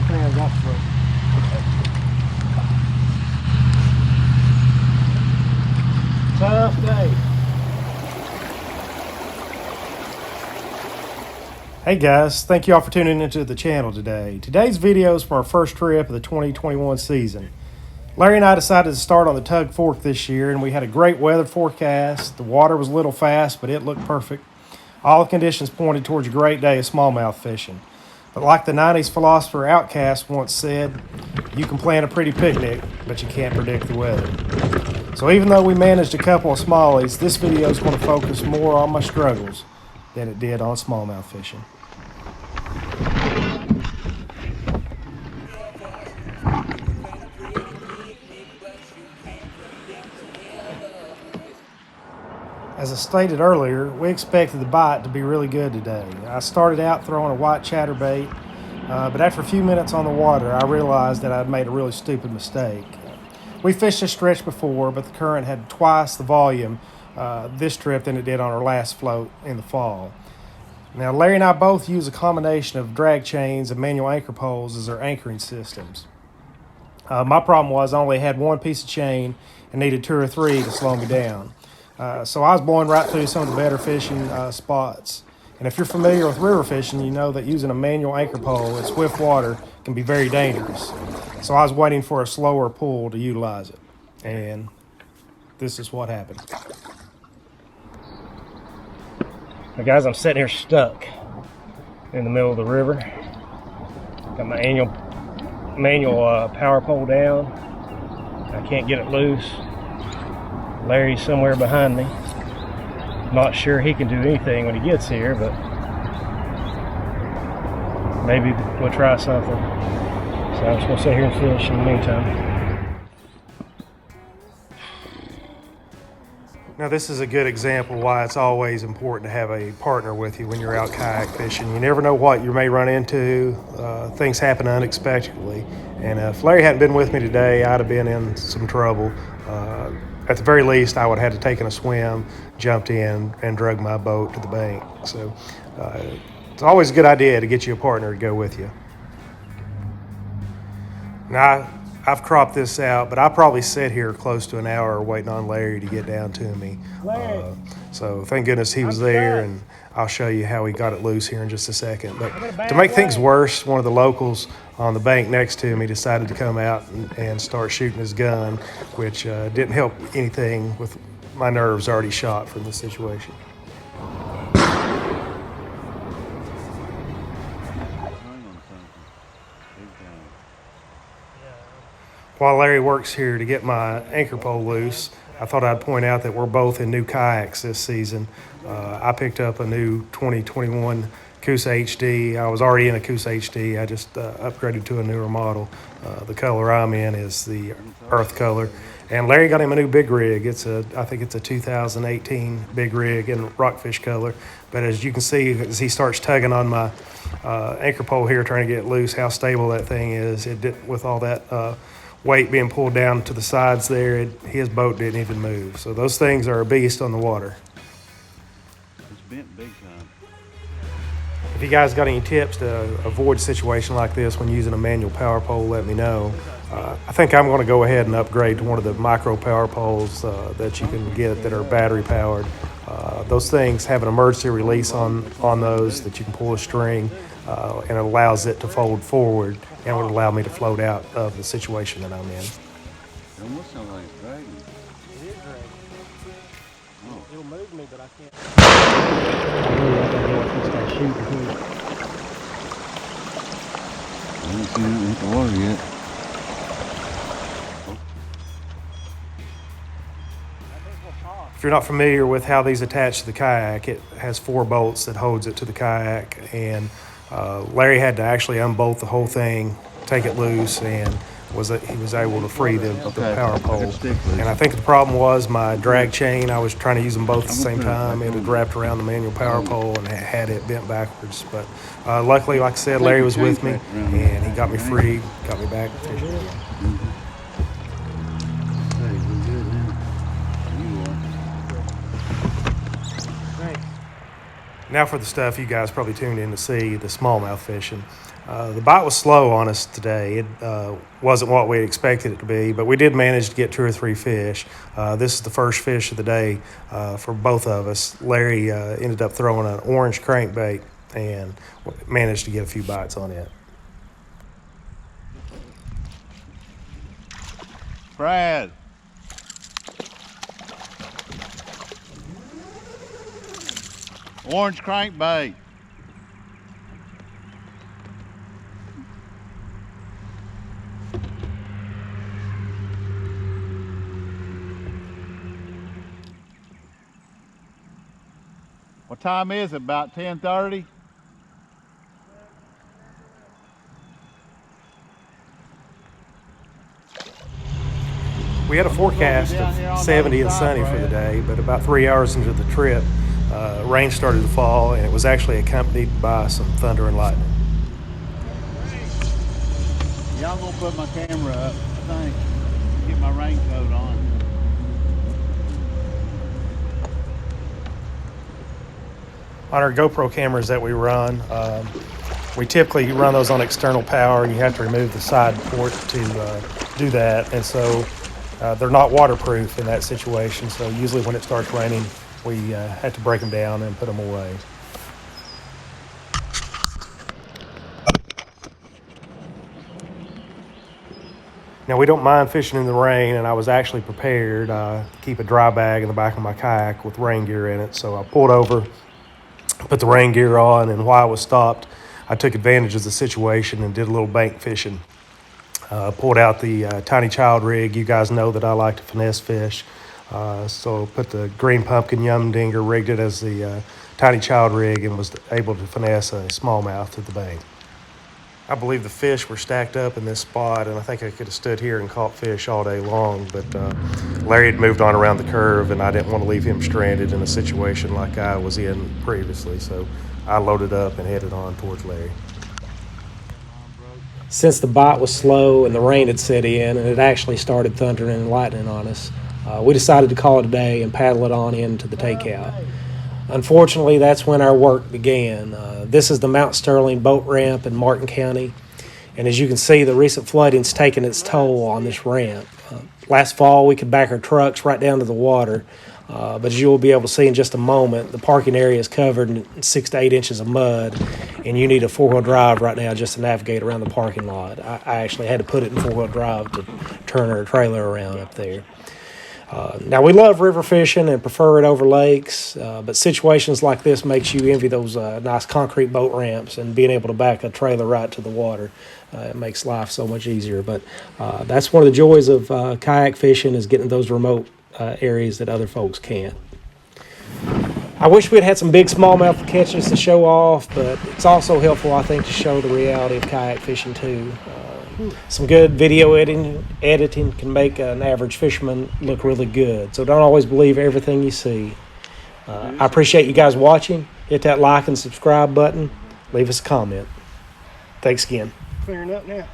everything I got for tough day. Hey guys, thank you all for tuning into the channel today. Today's video is from our first trip of the 2021 season. Larry and I decided to start on the Tug Fork this year, and we had a great weather forecast. The water was a little fast, but it looked perfect. All the conditions pointed towards a great day of smallmouth fishing. But like the 90s philosopher Outcast once said, you can plan a pretty picnic, but you can't predict the weather. So even though we managed a couple of smallies, this video is going to focus more on my struggles than it did on smallmouth fishing. As I stated earlier, we expected the bite to be really good today. I started out throwing a white chatterbait, but after a few minutes on the water, I realized that I'd made a really stupid mistake. We fished this stretch before, but the current had twice the volume this trip than it did on our last float in the fall. Now, Larry and I both use a combination of drag chains and manual anchor poles as our anchoring systems. My problem was I only had one piece of chain and needed two or three to slow me down. So I was blowing right through some of the better fishing spots. And if you're familiar with river fishing, you know that using a manual anchor pole in swift water can be very dangerous. So I was waiting for a slower pull to utilize it. And this is what happened. Now guys, I'm sitting here stuck in the middle of the river. Got my manual power pole down. I can't get it loose. Larry's somewhere behind me. Not sure he can do anything when he gets here, but maybe we'll try something. So I'm just gonna sit here and fish in the meantime. Now this is a good example why it's always important to have a partner with you when you're out kayak fishing. You never know what you may run into. Things happen unexpectedly. And if Larry hadn't been with me today, I'd have been in some trouble. At the very least, I would have had to taken a swim, jumped in, and drug my boat to the bank. So it's always a good idea to get you a partner to go with you. Now, I've cropped this out, but I probably sat here close to an hour waiting on Larry to get down to me. So thank goodness he was there, and I'll show you how he got it loose here in just a second. But to make things worse, one of the locals on the bank next to me decided to come out and start shooting his gun, which didn't help anything with my nerves already shot from the situation. While Larry works here to get my anchor pole loose, I thought I'd point out that we're both in new kayaks this season. I picked up a new 2021 Coosa HD. I was already in a Coosa HD. I just upgraded to a newer model. The color I'm in is the earth color. And Larry got him a new big rig. I think it's a 2018 big rig in Rockfish color. But as you can see, as he starts tugging on my anchor pole here, trying to get it loose, how stable that thing is. It did, with all that weight being pulled down to the sides there, his boat didn't even move. So those things are a beast on the water. It's bent big time. If you guys got any tips to avoid a situation like this when using a manual power pole, let me know. I think I'm going to go ahead and upgrade to one of the micro power poles that you can get that are battery powered. Those things have an emergency release on those that you can pull a string, and it allows it to fold forward and would allow me to float out of the situation that I'm in. It almost sounds like it's dragging. It is dragging. Oh. It'll move me, but I can't. I really like that if we start shooting here. I haven't seen it hit the water yet. If you're not familiar with how these attach to the kayak, it has 4 bolts that holds it to the kayak, and Larry had to actually unbolt the whole thing, take it loose, and he was able to free the power pole. And I think the problem was my drag chain. I was trying to use them both at the same time. It had wrapped around the manual power pole and had it bent backwards. But luckily, like I said, Larry was with me, and he got me free, got me back fishing. Now for the stuff you guys probably tuned in to see, the smallmouth fishing. The bite was slow on us today. It wasn't what we expected it to be, but we did manage to get 2 or 3 fish. This is the first fish of the day for both of us. Larry ended up throwing an orange crankbait and managed to get a few bites on it. Brad. Orange crankbait. What time is it? About 10:30? We had a forecast of 70 and sunny for the day, but about 3 hours into the trip, rain started to fall, and it was actually accompanied by some thunder and lightning. Yeah, I'm gonna put my camera up, I think. Get my raincoat on. On our GoPro cameras that we run, we typically run those on external power, and you have to remove the side port to do that. And so they're not waterproof in that situation. So usually when it starts raining, we have to break them down and put them away. Now, we don't mind fishing in the rain, and I was actually prepared to keep a dry bag in the back of my kayak with rain gear in it. So I pulled over, put the rain gear on, and while I was stopped, I took advantage of the situation and did a little bank fishing. Pulled out the tiny child rig. You guys know that I like to finesse fish. So put the green pumpkin yum dinger, rigged it as the tiny child rig, and was able to finesse a smallmouth to the bank. I believe the fish were stacked up in this spot, and I think I could have stood here and caught fish all day long, but Larry had moved on around the curve, and I didn't want to leave him stranded in a situation like I was in previously, so I loaded up and headed on towards Larry. Since the bite was slow and the rain had set in and it actually started thundering and lightning on us, we decided to call it a day and paddle it on into the takeout. Unfortunately, that's when our work began. This is the Mount Sterling boat ramp in Martin County, and as you can see, the recent flooding's taken its toll on this ramp. Last fall, we could back our trucks right down to the water, but as you will be able to see in just a moment, the parking area is covered in 6 to 8 inches of mud, and you need a four-wheel drive right now just to navigate around the parking lot. I actually had to put it in four-wheel drive to turn our trailer around up there. Now, we love river fishing and prefer it over lakes, but situations like this makes you envy those nice concrete boat ramps and being able to back a trailer right to the water. It makes life so much easier, but that's one of the joys of kayak fishing, is getting those remote areas that other folks can't. I wish we'd had some big smallmouth catches to show off, but it's also helpful, I think, to show the reality of kayak fishing too. Some good video editing can make an average fisherman look really good, so don't always believe everything you see. I appreciate you guys watching. Hit that like and subscribe button. Leave us a comment. Thanks again. Clearing up now.